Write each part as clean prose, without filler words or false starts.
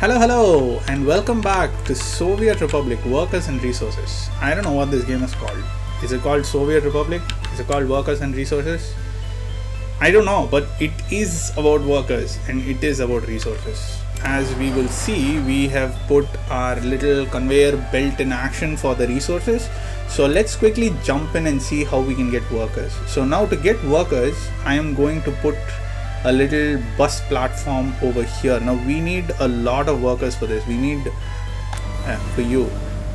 Hello, and welcome back to Soviet Republic Workers and Resources. I don't know what this game is called. Is it called Soviet Republic? Is it called Workers and Resources? I don't know, but it is about workers and it is about resources. As we will see, we have put our little conveyor belt in action for the resources. So let's quickly jump in and see how we can get workers. So now to get workers, I am going to put a little bus platform over here. Now we need a lot of workers for this. We need for you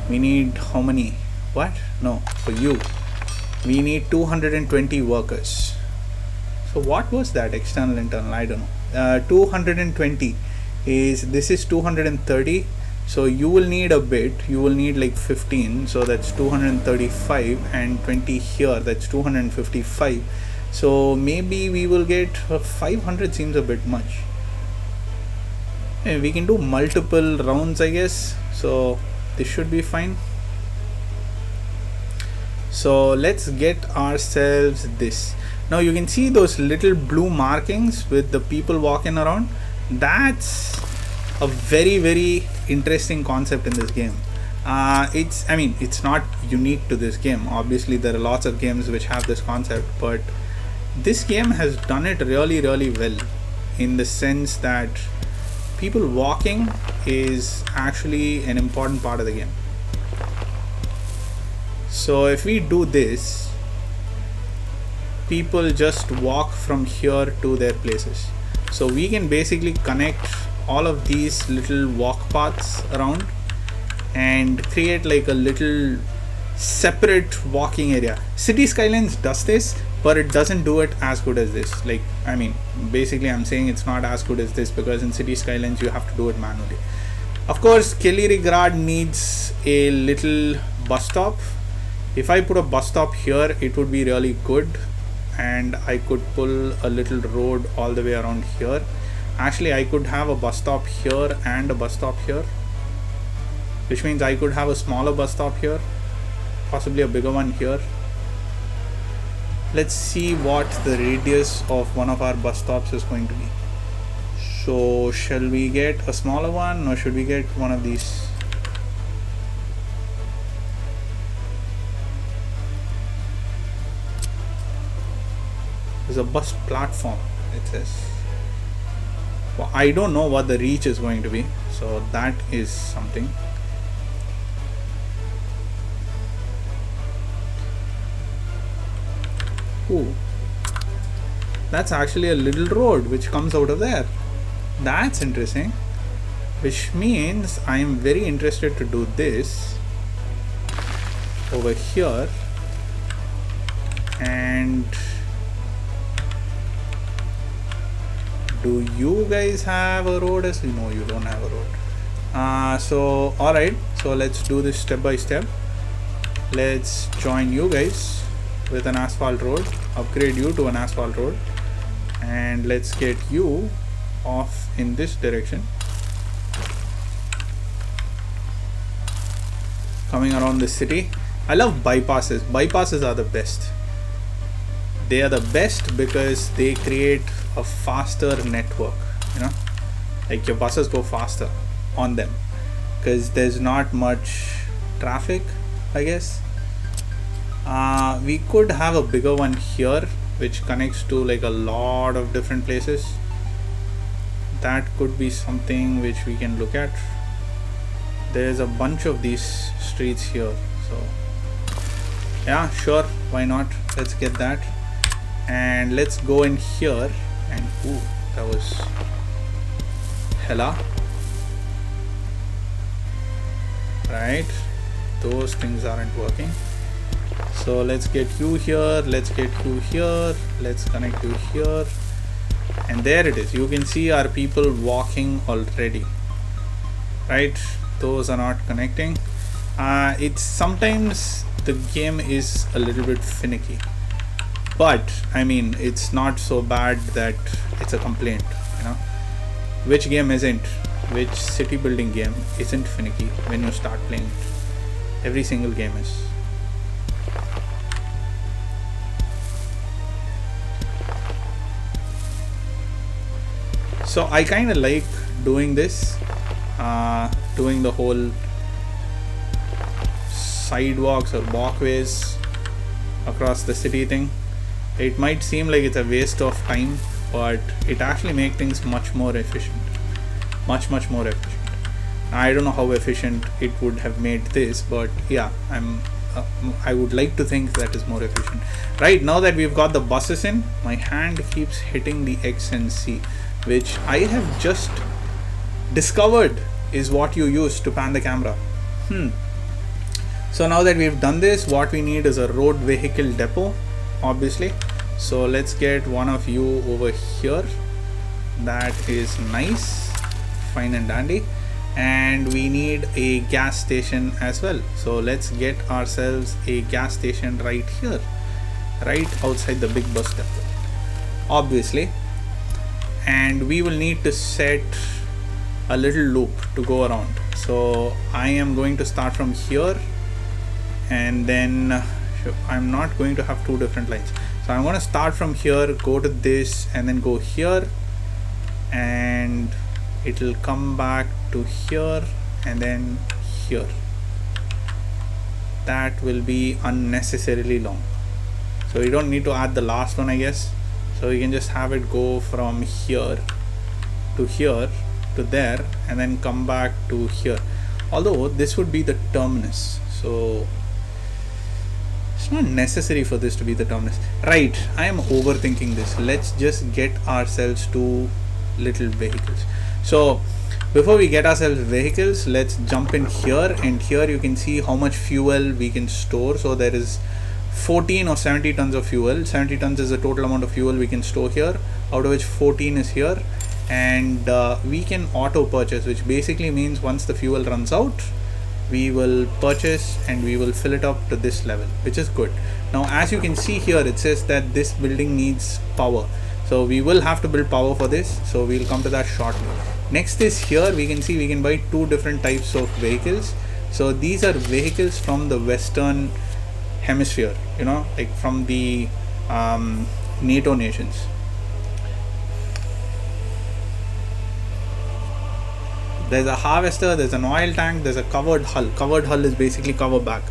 we need how many? What? No, for you we need 220 workers. So what was that? External, internal, I don't know. 220 is, this is 230, so you will need a bit. You will need like 15, so that's 235, and 20 here, that's 255. So maybe we will get 500. Seems a bit much. We can do multiple rounds, I guess, so this should be fine. So let's get ourselves this. Now you can see those little blue markings with the people walking around. That's a very interesting concept in this game. It's not unique to this game. Obviously there are lots of games which have this concept, but this game has done it really well, in the sense that people walking is actually an important part of the game. So if we do this, people just walk from here to their places. So we can basically connect all of these little walk paths around and create like a little separate walking area. City Skylines does this, but it doesn't do it as good as this. Basically I'm saying it's not as good as this because in City Skylines you have to do it manually. Of course, Kelirigrad needs a little bus stop. If I put a bus stop here, it would be really good, and I could pull a little road all the way around here. Actually, I could have a bus stop here and a bus stop here, which means I could have a smaller bus stop here, possibly a bigger one here. Let's see what the radius of one of our bus stops is going to be. So shall we get a smaller one, or should we get one of these? There's a bus platform, it says. Well, I don't know what the reach is going to be, so that is something. Ooh, that's actually a little road which comes out of there. That's interesting, which means I am very interested to do this over here. And do you guys have a road? No, you don't have a road. So alright, so let's do this step by step. Let's join you guys with an asphalt road, upgrade you to an asphalt road, and let's get you off in this direction, coming around the city. I love bypasses. Bypasses are the best. They are the best because they create a faster network, like your buses go faster on them because there's not much traffic, I guess. We could have a bigger one here which connects to like a lot of different places. That could be something which we can look at. There's a bunch of these streets here, so yeah, sure, why not? Let's get that, and let's go in here. And ooh, that was hella. Right, those things aren't working. So let's get you here, let's get you here, let's connect you here, and there it is. You can see our people walking already. Right, those are not connecting. It's sometimes the game is a little bit finicky, but it's not so bad that it's a complaint. Which game isn't? Which city building game isn't finicky when you start playing it? Every single game is. So I kind of like doing this doing the whole sidewalks or walkways across the city thing. It might seem like it's a waste of time, but it actually makes things much more efficient. Much more efficient. I don't know how efficient it would have made this, but yeah, I would like to think that is more efficient. Right, now that we've got the buses in, my hand keeps hitting the X and C, which I have just discovered is what you use to pan the camera. So now that we've done this, what we need is a road vehicle depot, obviously. So let's get one of you over here. That is nice, fine and dandy. And we need a gas station as well. So let's get ourselves a gas station right here, right outside the big bus depot, obviously. And we will need to set a little loop to go around. So I am going to start from here, and then I'm not going to have two different lines. So I'm going to start from here, go to this, and then go here, and it will come back to here and then here. That will be unnecessarily long, so you don't need to add the last one, I guess. So you can just have it go from here to there, and then come back to here. Although this would be the terminus, so it's not necessary for this to be the terminus. Right, I am overthinking this. Let's just get ourselves two little vehicles. So before we get ourselves vehicles, let's jump in here, and here you can see how much fuel we can store. So there is 14 or 70 tons of fuel. 70 tons is the total amount of fuel we can store here, out of which 14 is here. And we can auto purchase, which basically means once the fuel runs out, we will purchase and we will fill it up to this level, which is good. Now as you can see here, it says that this building needs power, so we will have to build power for this, so we'll come to that shortly. Next is here, we can see we can buy two different types of vehicles. So these are vehicles from the Western Hemisphere, you know, like from the NATO nations. There's a harvester, there's an oil tank, there's a covered hull. Covered hull is basically cover back.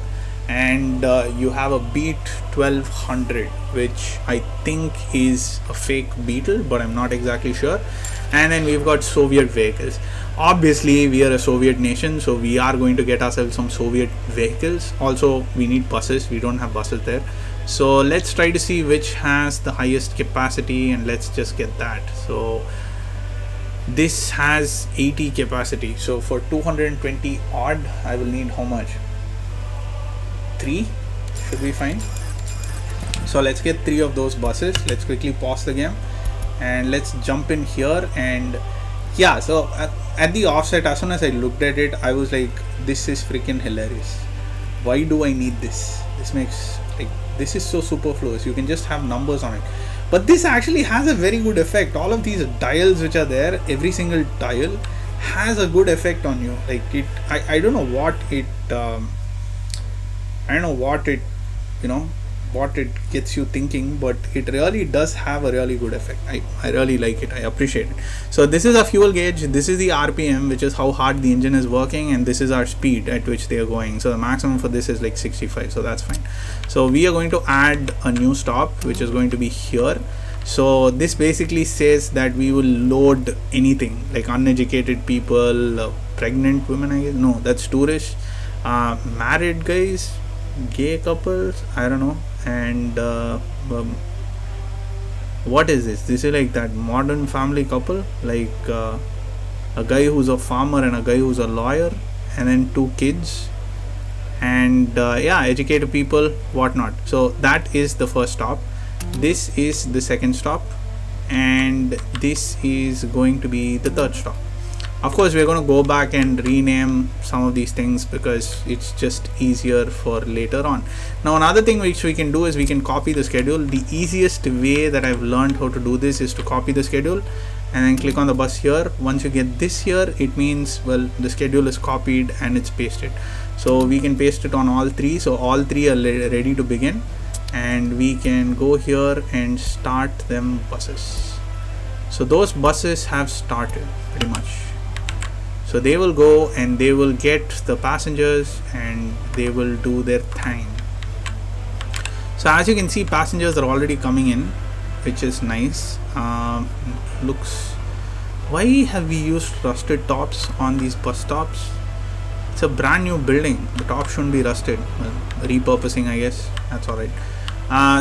And you have a Beat 1200, which I think is a fake Beetle, but I'm not exactly sure. And then we've got Soviet vehicles. Obviously, we are a Soviet nation, so we are going to get ourselves some Soviet vehicles. Also, we need buses. We don't have buses there. So let's try to see which has the highest capacity, and let's just get that. So this has 80 capacity, so for 220 odd I will need how much? 3 should be fine. So let's get 3 of those buses. Let's quickly pause the game and let's jump in here. And yeah, so at the offset, as soon as I looked at it, I was like, this is freaking hilarious. Why do I need this? This makes, like, this is so superfluous. You can just have numbers on it. But this actually has a very good effect. All of these dials which are there, every single dial has a good effect on you. Like it, I don't know what it, I don't know what it, you know, what it gets you thinking, but it really does have a really good effect. I really like it. I appreciate it. So this is a fuel gauge. This is the RPM, which is how hard the engine is working, and this is our speed at which they are going. So the maximum for this is like 65, so that's fine. So we are going to add a new stop, which is going to be here. So this basically says that we will load anything like uneducated people, pregnant women, I guess. No, that's tourists, married guys, gay couples, I don't know. And what is this? This is like that modern family couple, like a guy who's a farmer and a guy who's a lawyer, and then 2 kids, and yeah, educated people, whatnot. So that is the first stop. This is the second stop, and this is going to be the third stop. Of course, we're going to go back and rename some of these things because it's just easier for later on. Now, another thing which we can do is we can copy the schedule. The easiest way that I've learned how to do this is to copy the schedule and then click on the bus here. Once you get this here, it means, well, the schedule is copied and it's pasted. So we can paste it on all 3. So all 3 are ready to begin, and we can go here and start them buses. So those buses have started pretty much. So they will go and they will get the passengers and they will do their thing. So as you can see, passengers are already coming in, which is nice. Looks, why have we used rusted tops on these bus stops? It's a brand new building, the top shouldn't be rusted. Well, repurposing, I guess, that's alright.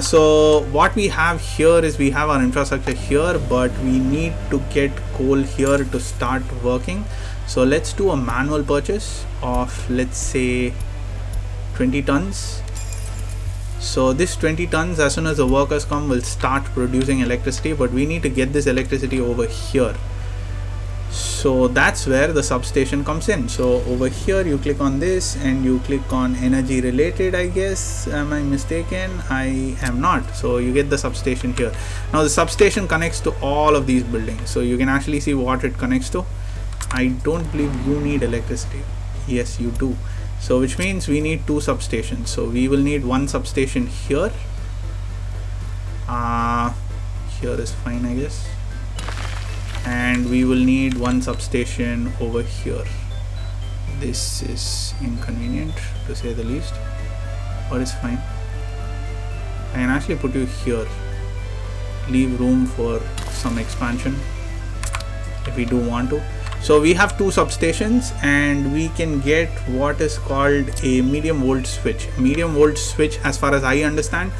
So what we have here is we have our infrastructure here, but we need to get coal here to start working. So let's do a manual purchase of, let's say, 20 tons. So this 20 tons, as soon as the workers come, will start producing electricity, but we need to get this electricity over here. So that's where the substation comes in. So over here you click on this and you click on energy related, I guess. Am I mistaken? I am not. So you get the substation here. Now the substation connects to all of these buildings, so you can actually see what it connects to. I don't believe you need electricity. Yes, you do. So which means we need 2 substations. So we will need 1 substation here. Here is fine, I guess. And we will need 1 substation over here. This is inconvenient to say the least, but it's fine. I can actually put you here, leave room for some expansion if we do want to. So we have 2 substations and we can get what is called a medium volt switch. Medium volt switch, as far as I understand,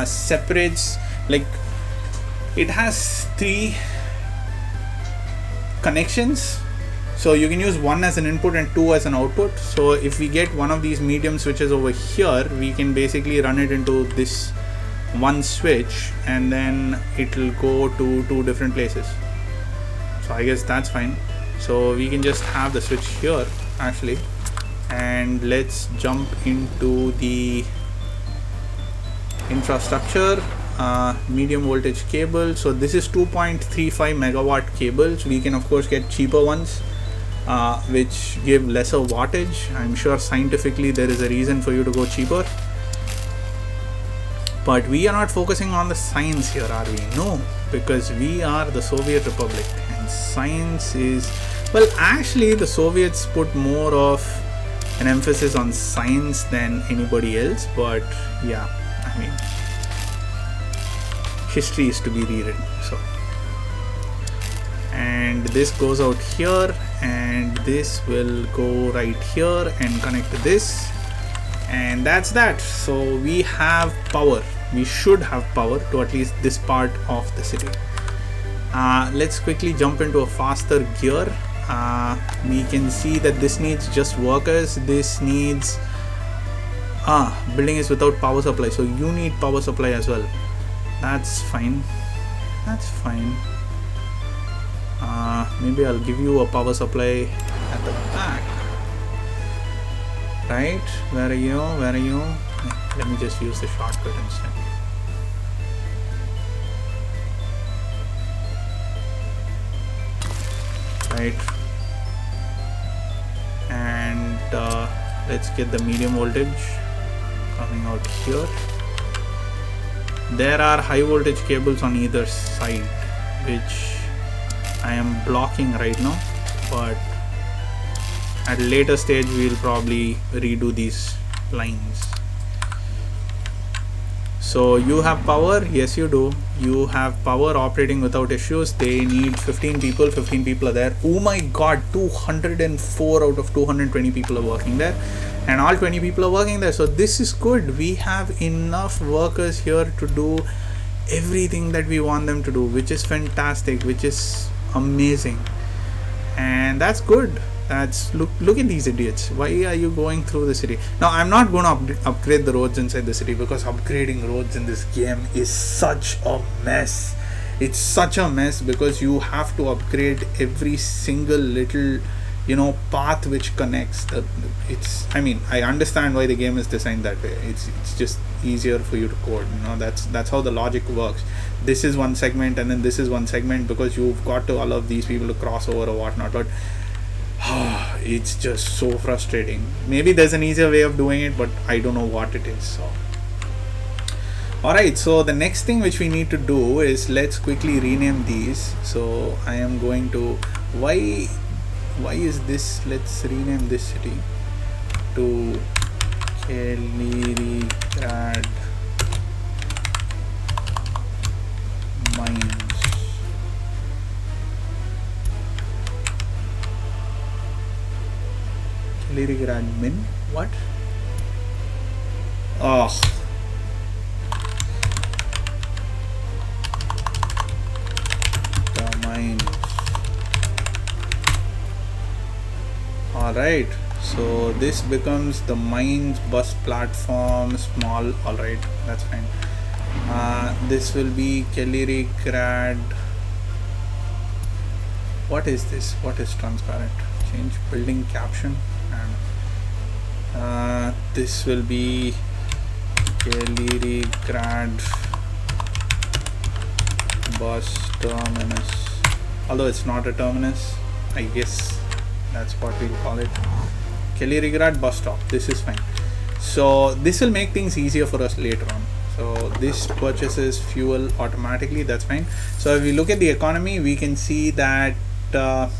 separates, like, it has 3 connections. So you can use 1 as an input and 2 as an output. So if we get one of these medium switches over here, we can basically run it into this 1 switch and then it will go to 2 different places. So I guess that's fine. So we can just have the switch here actually, and let's jump into the infrastructure. Medium voltage cable. So this is 2.35 megawatt cables. We can of course get cheaper ones which give lesser wattage. I'm sure scientifically there is a reason for you to go cheaper, but we are not focusing on the science here, are we? No, because we are the Soviet Republic and science is, well, actually the Soviets put more of an emphasis on science than anybody else, but yeah, I mean, history is to be rewritten. So, and this goes out here and this will go right here and connect to this, and that's that. So we have power. We should have power to at least this part of the city. Let's quickly jump into a faster gear. We can see that this needs just workers. This needs building is without power supply, so you need power supply as well. That's fine. That's fine. Maybe I'll give you a power supply at the back. Right? Where are you? Where are you? Let me just use the shortcut instead. Right. And let's get the medium voltage coming out here. There are high voltage cables on either side, which I am blocking right now, but at a later stage we'll probably redo these lines. So you have power? Yes, you do. You have power operating without issues. They need 15 people. 15 people are there. Oh my god, 204 out of 220 people are working there, and all 20 people are working there. So this is good. We have enough workers here to do everything that we want them to do, which is fantastic, which is amazing, and that's good. That's look at these idiots. Why are you going through the city? Now I'm not going to upgrade the roads inside the city, because upgrading roads in this game is such a mess. It's such a mess because you have to upgrade every single little, you know, path which connects. It's, I mean, I understand why the game is designed that way. It's just easier for you to code, you know. That's how the logic works. This is one segment and then this is one segment, because you've got to allow these people to cross over or whatnot. But it's just so frustrating. Maybe there's an easier way of doing it, but I don't know what it is. So alright, so the next thing which we need to do is let's quickly rename these. So I am going to, why why is this? Let's rename this city to Kaliningrad Mines. Kaliningrad Min? What? Oh. The mines. Alright. So this becomes the mines bus platform small. Alright. That's fine. This will be Kaliningrad. What is this? What is transparent? Change building caption. And this will be Kaliningrad bus terminus. Although it's not a terminus, I guess that's what we'll call it. Kaliningrad bus stop. This is fine. So this will make things easier for us later on. So this purchases fuel automatically. That's fine. So if we look at the economy, we can see that well,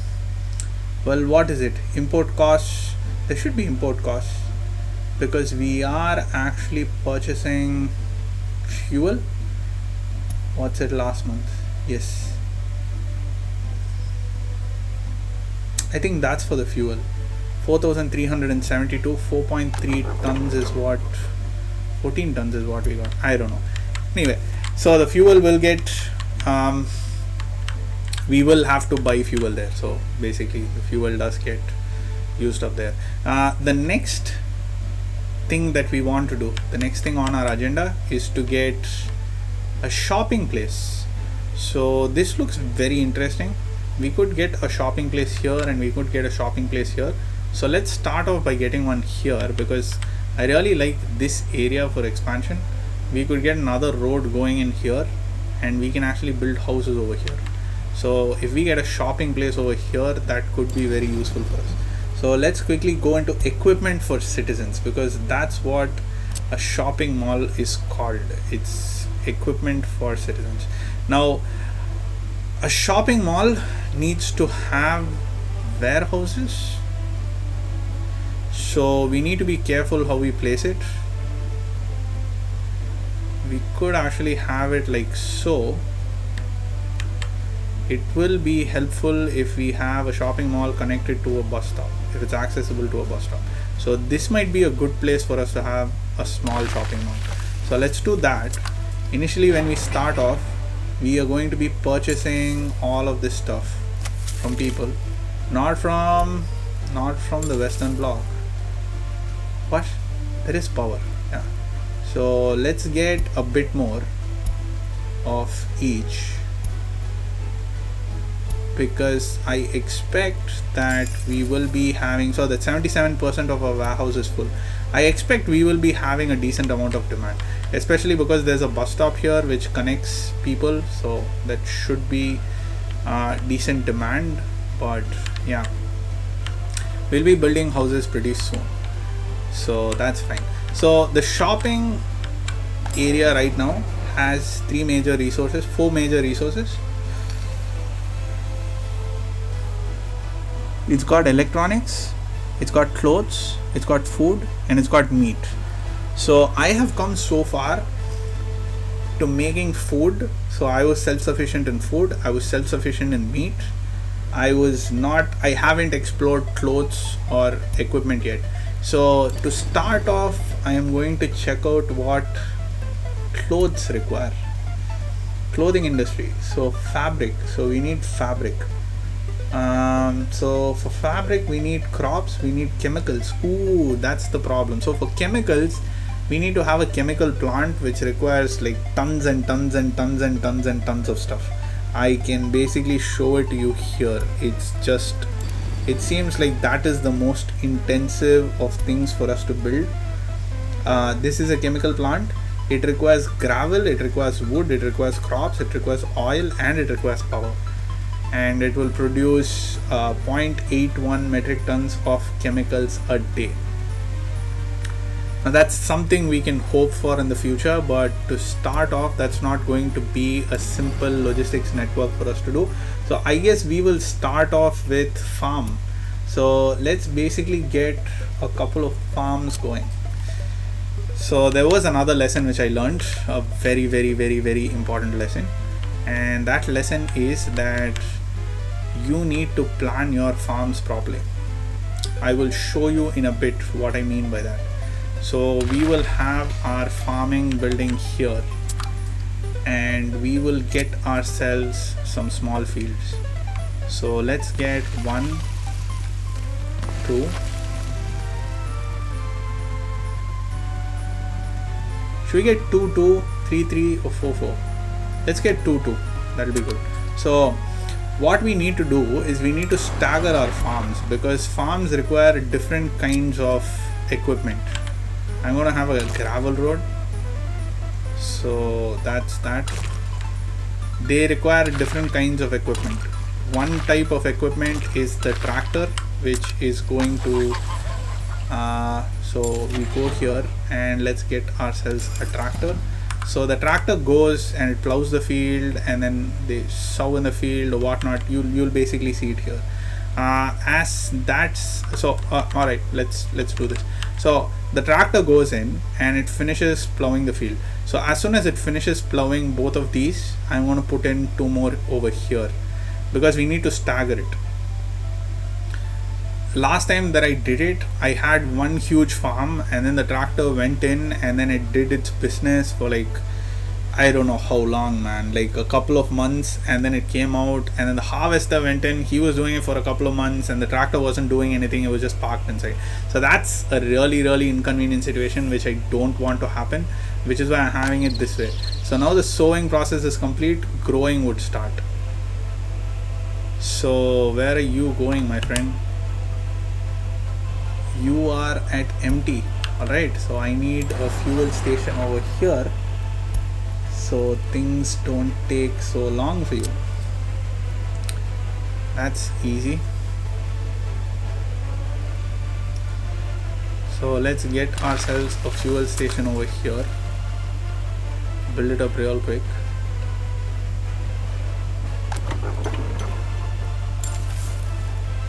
what is it? Import costs. There should be import costs because we are actually purchasing fuel. What's it last month? Yes, I think that's for the fuel. 4,372. 4.3 tons is what, 14 tons is what we got. I don't know. Anyway, so the fuel will get we will have to buy fuel there. So basically the fuel does get used up there. The next thing that we want to do, the next thing on our agenda is to get a shopping place. So this looks very interesting. We could get a shopping place here and we could get a shopping place here. So let's start off by getting one here because I really like this area for expansion. We could get another road going in here and we can actually build houses over here. So if we get a shopping place over here, that could be very useful for us. So let's quickly go into equipment for citizens because that's what a shopping mall is called. It's equipment for citizens. Now, a shopping mall needs to have warehouses. So we need to be careful how we place it. We could actually have it like so. It will be helpful if we have a shopping mall connected to a bus stop, if it's accessible to a bus stop. So this might be a good place for us to have a small shopping mall. So let's do that. Initially when we start off, we are going to be purchasing all of this stuff from people, not from the Western Bloc. What? There is power. Yeah. So let's get a bit more of each, because I expect that we will be having, so that 77% of our warehouse is full. I expect we will be having a decent amount of demand, especially because there's a bus stop here which connects people, so that should be decent demand. But yeah, we'll be building houses pretty soon, so that's fine. So the shopping area right now has four major resources. It's got electronics, it's got clothes, it's got food, and it's got meat. So I have come so far to making food. So I was self-sufficient in food, I was self-sufficient in meat. I haven't explored clothes or equipment yet. So to start off, I am going to check out what clothes require. Clothing industry, so fabric, so we need fabric. So for fabric we need crops, we need chemicals. Ooh, that's the problem. So for chemicals, we need to have a chemical plant which requires like tons and tons and tons and tons and tons of stuff. I can basically show it to you here. It seems like that is the most intensive of things for us to build. This is a chemical plant. It requires gravel, it requires wood, it requires crops, it requires oil, and it requires power. And it will produce 0.81 metric tons of chemicals a day. Now that's something we can hope for in the future, but to start off, that's not going to be a simple logistics network for us to do. So I guess we will start off with farm. So let's basically get a couple of farms going. So there was another lesson which I learned, a very very important lesson, and that lesson is that you need to plan your farms properly. I will show you in a bit what I mean by that. So we will have our farming building here, and we will get ourselves some small fields. So let's get 1, 2. Should we get 2, 2, 3, 3 or 4, 4? Let's get 2, 2. That'll be good. So what we need to do is we need to stagger our farms, because farms require different kinds of equipment. I'm going to have a gravel road. So that's that. They require different kinds of equipment. One type of equipment is the tractor, which is going to so we go here and let's get ourselves a tractor. So the tractor goes and it plows the field, and then they sow in the field or whatnot. You'll basically see it here. As that's so all right, let's do this. So the tractor goes in and it finishes plowing the field. So as soon as it finishes plowing both of these, I'm going to put in 2 more over here, because we need to stagger it. Last time that I did it, I had one huge farm, and then the tractor went in and then it did its business for like, I don't know how long, man, like a couple of months, and then it came out, and then the harvester went in. He was doing it for a couple of months, and the tractor wasn't doing anything. It was just parked inside. So that's a really inconvenient situation, which I don't want to happen, which is why I'm having it this way. So now the sowing process is complete, growing would start. So where are you going, my friend? You are at empty. Alright, so I need a fuel station over here, so things don't take so long for you. That's easy. So let's get ourselves a fuel station over here. Build it up real quick.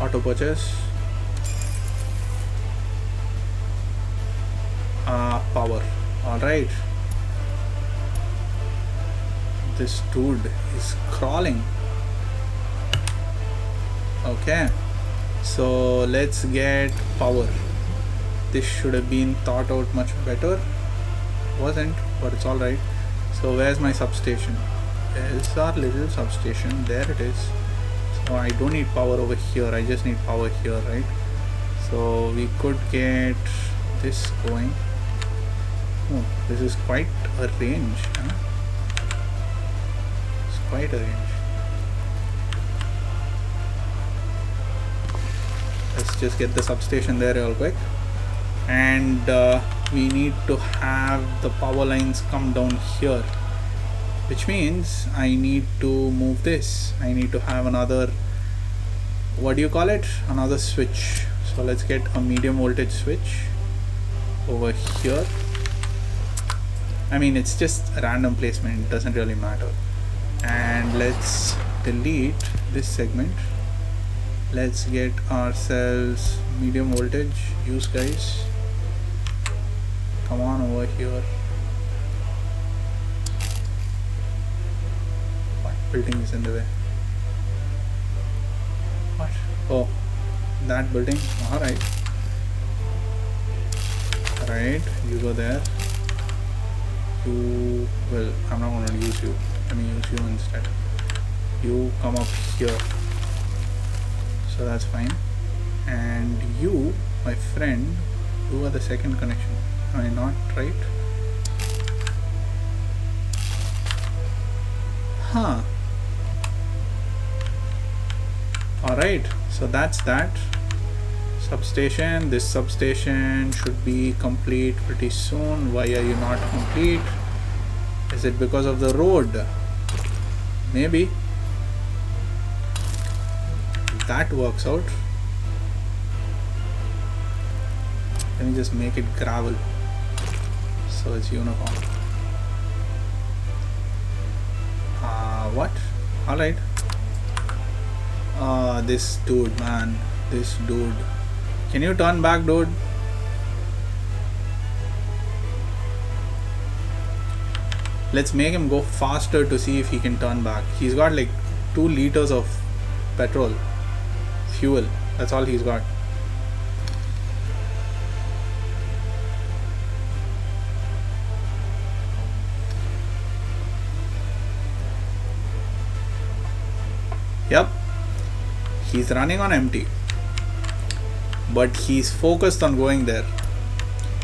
Auto purchase. Power. Alright. This dude is crawling. Okay. So let's get power. This should have been thought out much better. Wasn't, but it's alright. So where's my substation? There's our little substation. There it is. So I don't need power over here. I just need power here, right? So we could get this going. Oh, this is quite a range, huh? It's quite a range. Let's just get the substation there real quick, and we need to have the power lines come down here, which means I need to move this. I need to have another, what do you call it, another switch. So let's get a medium voltage switch over here. I mean, it's just a random placement, it doesn't really matter. And let's delete this segment. Let's get ourselves medium voltage. Use, guys. Come on over here. What building is in the way? What? Oh, that building. Alright. Alright, you go there. Well, I'm not going to use you. Let me use you instead. You come up here. So that's fine. And you, my friend, you are the second connection. Am I not right? Huh. Alright, so that's that. Substation. This substation should be complete pretty soon. Why are you not complete? Is it because of the road? Maybe. If that works out, let me just make it gravel so it's uniform. What? Alright. This dude, man. this dude. Can you turn back, dude? Let's make him go faster to see if he can turn back. He's got like 2 liters of petrol. Fuel. That's all he's got. Yep. He's running on empty. But he's focused on going there.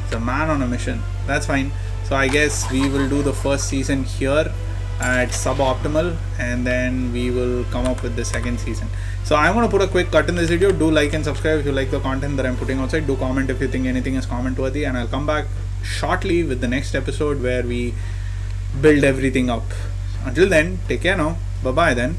He's a man on a mission. That's fine. So I guess we will do the first season here at suboptimal, and then we will come up with the second season. So I'm going to put a quick cut in this video. Do like and subscribe if you like the content that I'm putting outside. Do comment if you think anything is comment worthy, and I'll come back shortly with the next episode where we build everything up. Until then, take care now. Bye bye then.